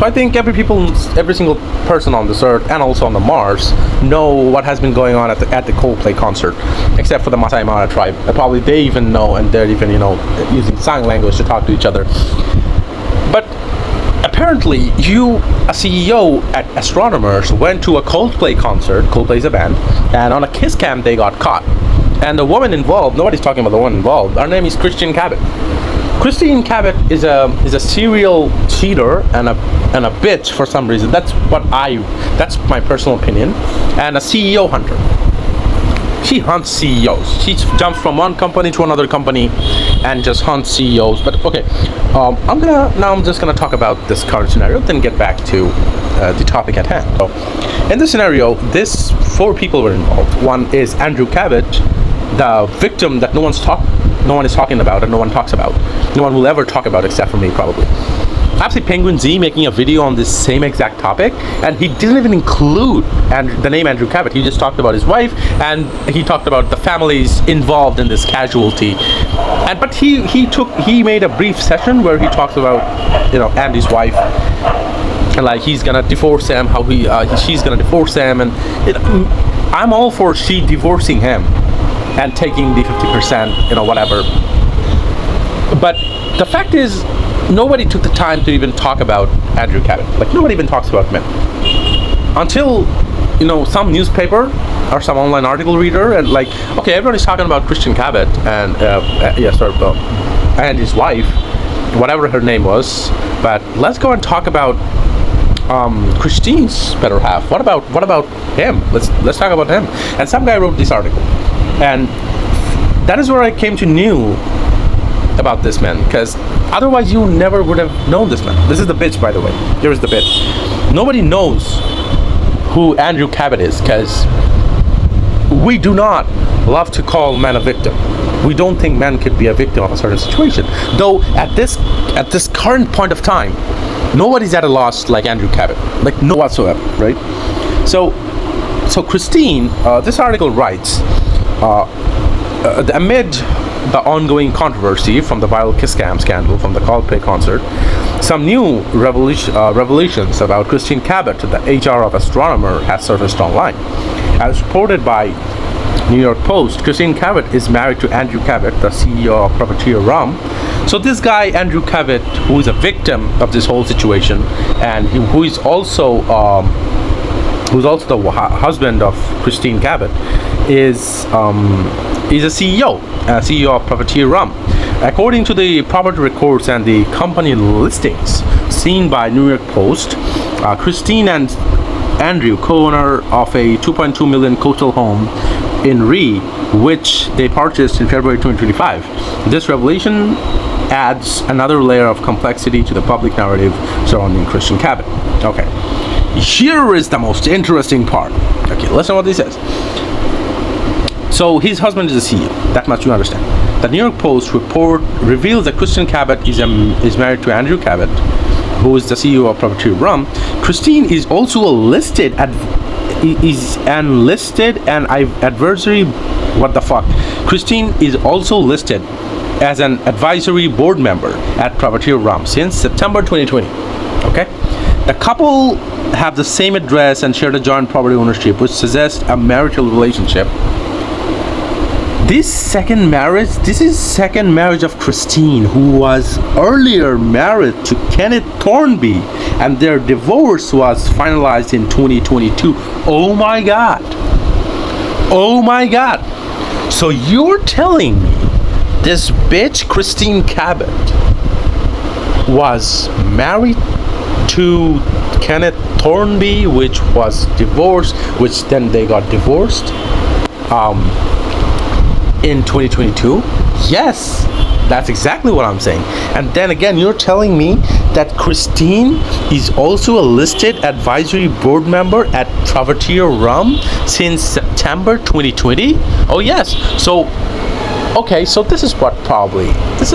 So I think every single person on this earth and also on the Mars know what has been going on at the Coldplay concert, except for the Masai Mara tribe. Probably they even know, and they're even using sign language to talk to each other. But apparently, a CEO at Astronomers, went to a Coldplay concert. Coldplay is a band, and on a kiss cam they got caught. And the woman involved, nobody's talking about the woman involved. Her name is Kristin Cabot. Kristine Cabot is a serial cheater and a bitch for some reason. That's my personal opinion. And a CEO hunter. She hunts CEOs. She jumps from one company to another company and just hunts CEOs. But okay, I'm just gonna talk about this current scenario, then get back to the topic at hand. So, in this scenario, four people were involved. One is Andrew Cabot, the victim that no one is talking about, and no one talks about. No one will ever talk about except for me, probably. I see Penguin Z making a video on this same exact topic, and he didn't even include the name Andrew Cabot. He just talked about his wife, and he talked about the families involved in this casualty. But he made a brief session where he talks about Andy's wife, and like he's gonna divorce him, how she's gonna divorce him, and I'm all for she divorcing him and taking the 50%, whatever. But the fact is, nobody took the time to even talk about Andrew Cabot. Like, nobody even talks about him until some newspaper or some online article reader, and okay, everybody's talking about Kristin Cabot and and his wife, whatever her name was. But let's go and talk about Kristine's better half. What about him? Let's talk about him. And some guy wrote this article, and that is where I came to know about this man, because otherwise you never would have known this man. This is the bitch, by the way. Here's the bitch. Nobody knows who Andrew Cabot is, because we do not love to call men a victim. We don't think men could be a victim of a certain situation. Though at this current point of time, nobody's at a loss like Andrew Cabot, no whatsoever, right? So Kristine, this article writes, amid the ongoing controversy from the viral kiss cam scandal from the Coldplay concert, some new revelations about Kristin Cabot, the HR of Astronomer, has surfaced online. As reported by New York Post, Kristin Cabot is married to Andrew Cabot, the CEO of Profiteer Rum. So this guy, Andrew Cabot, who is a victim of this whole situation, and who is also the husband of Kristine Cabot, is a CEO of Profiteer Rum. According to the property records and the company listings seen by New York Post, Kristine and Andrew, co-owner of a $2.2 million coastal home in Ree, which they purchased in February 2025. This revelation adds another layer of complexity to the public narrative surrounding Kristin Cabot. Okay, here is the most interesting part. Okay, listen to what he says. So his husband is a CEO. That much you understand. The New York Post report reveals that Kristin Cabot is married to Andrew Cabot, who is the CEO of Profiteer Rum. Kristine is also listed and advisory. What the fuck? Kristine is also listed as an advisory board member at Profiteer Rum since September 2020. Okay, the couple have the same address and share a joint property ownership, which suggests a marital relationship. This is second marriage of Kristine, who was earlier married to Kenneth Thornby, and their divorce was finalized in 2022. Oh my god. So you're telling me this bitch Kristin Cabot was married to Kenneth Thornby, which was divorced, which then they got divorced in 2022? Yes, that's exactly what I'm saying. And then again, you're telling me that Kristine is also a listed advisory board member at Profiteer Rum since September 2020? Oh yes. So okay, so this is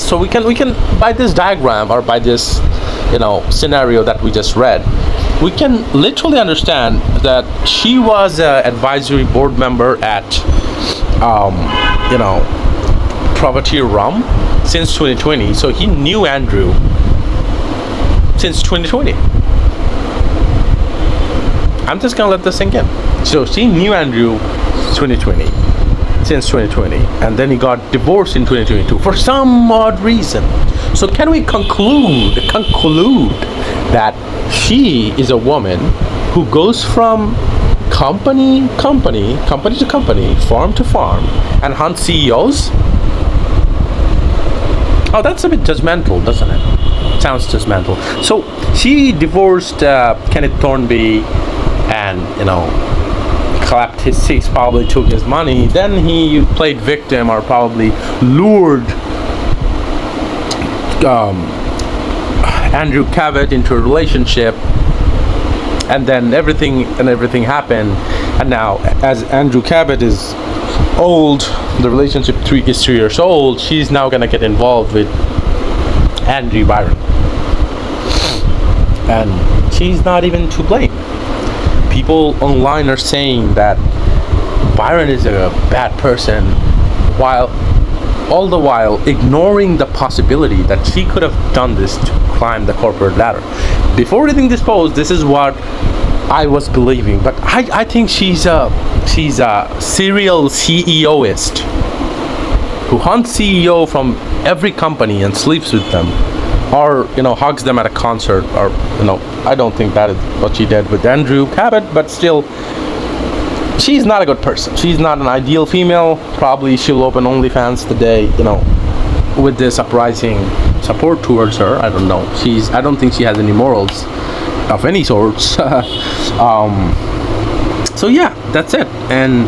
so we can by this diagram, or by this scenario that we just read, we can literally understand that she was an advisory board member at Profiteer Rum since 2020. So he knew Andrew since 2020. I'm just gonna let this sink in. So she knew Andrew 2020, since 2020, and then he got divorced in 2022 for some odd reason. So can we conclude that she is a woman who goes from company to company, farm to farm, and hunts CEOs? Oh, that's a bit judgmental, doesn't it? Sounds judgmental. So she divorced Kenneth Thornby, and clapped his cheeks, probably took his money. Then he played victim, or probably lured Andrew Cabot into a relationship, and then everything happened. And now, as Andrew Cabot is old, the relationship is 3 years old, she's now gonna get involved with Andrew Byron, and she's not even to blame. People online are saying that Bryon is a bad person, all the while ignoring the possibility that she could have done this to climb the corporate ladder. Before reading this post, this is what I was believing, but I think she's a serial CEOist who hunts CEO from every company and sleeps with them, or hugs them at a concert, or I don't think that is what she did with Andrew Cabot, but still, she's not a good person. She's not an ideal female. Probably she'll open OnlyFans today, with this uprising support towards her. I don't know. I don't think she has any morals of any sorts. So yeah, that's it. And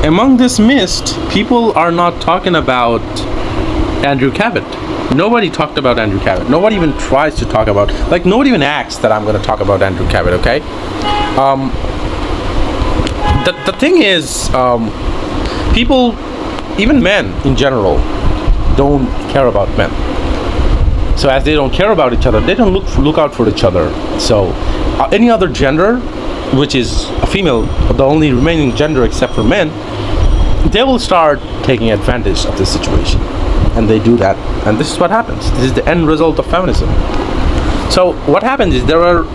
among this mist, people are not talking about Andrew Cabot. Nobody talked about Andrew Cabot. Nobody even tries to talk about, nobody even asks that I'm going to talk about Andrew Cabot, okay? The thing is, people, even men in general, don't care about men. So as they don't care about each other, they don't look out for each other. So any other gender, which is a female, the only remaining gender except for men, they will start taking advantage of this situation. And they do that, and this is what happens. This is the end result of feminism. So what happened is there were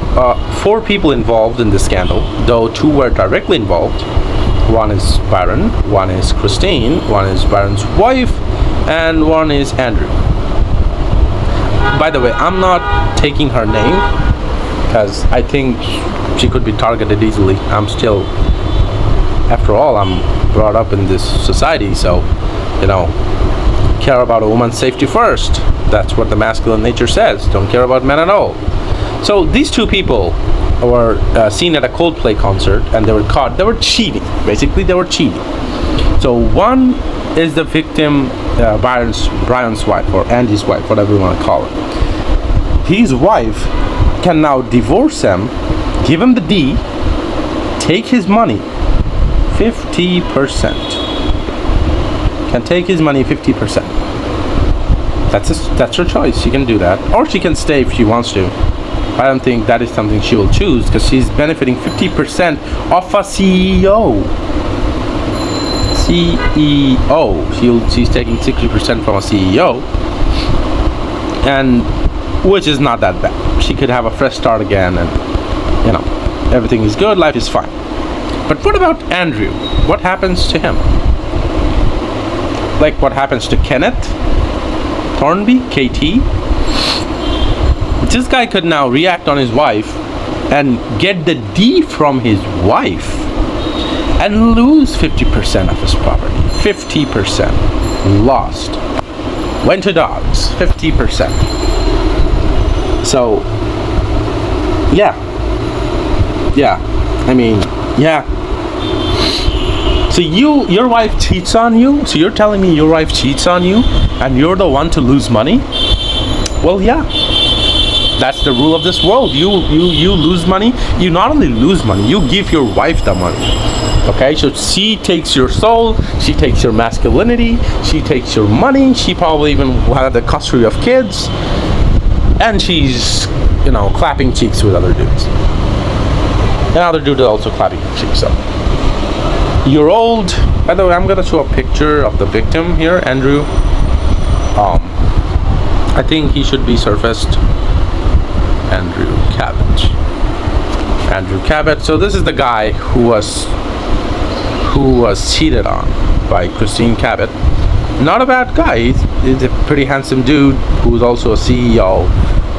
4 people involved in this scandal, though 2 were directly involved. One is Bryon, one is Kristine, one is Bryon's wife, and one is Andrew. By the way, I'm not taking her name because I think she could be targeted easily. After all, I'm brought up in this society, so care about a woman's safety first. That's what the masculine nature says. Don't care about men at all. So these 2 people were seen at a Coldplay concert, and they were caught. They were cheating. Basically, they were cheating. So one is the victim, Bryon's wife, or Andy's wife, whatever you want to call it. His wife can now divorce him, give him the D, take his money, 50%. Can take his money 50%. That's her choice. She can do that, or she can stay if she wants to. I don't think that is something she will choose, because she's benefiting 50% of a CEO. She's taking 60% from a CEO, and which is not that bad. She could have a fresh start again, and everything is good. Life is fine. But what about Andrew? What happens to him? What happens to Kenneth Thornby, KT? This guy could now react on his wife and get the D from his wife and lose 50% of his property. 50% lost. Went to dogs. 50%. So, yeah. So your wife cheats on you? So you're telling me your wife cheats on you and you're the one to lose money? Well, yeah. That's the rule of this world. You lose money. You not only lose money, you give your wife the money. Okay? So she takes your soul, she takes your masculinity, she takes your money, she probably even will have the custody of kids, and she's, clapping cheeks with other dudes. And other dudes are also clapping cheeks, so. You're old. By the way, I'm gonna show a picture of the victim here, Andrew. I think he should be surfaced. Andrew Cabot. Andrew Cabot. So this is the guy who was cheated on by Kristine Cabot. Not a bad guy. He's a pretty handsome dude who's also a CEO.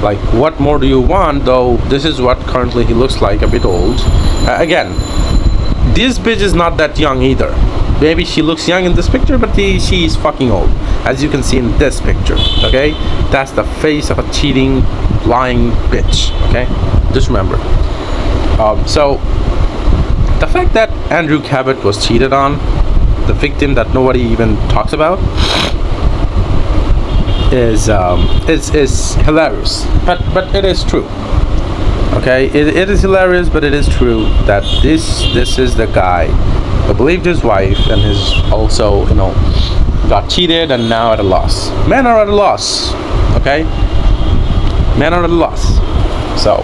Like, what more do you want? Though this is what currently he looks like, a bit old. Again, this bitch is not that young either. Maybe she looks young in this picture, but she's fucking old, as you can see in this picture. Okay, that's the face of a cheating, lying bitch. Okay, just remember. So the fact that Andrew Cabot was cheated on, the victim that nobody even talks about, is hilarious. But it is true. Okay, it is hilarious, but it is true that this is the guy who believed his wife and his also, got cheated and now at a loss. Men are at a loss. Okay, men are at a loss. So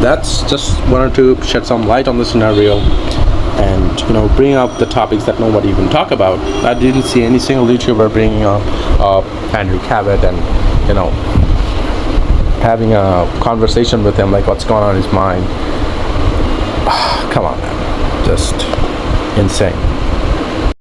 that's just wanted to shed some light on the scenario and bring up the topics that nobody even talk about. I didn't see any single YouTuber bringing up Andrew Cabot and having a conversation with him, like what's going on in his mind. Come on, man, just insane.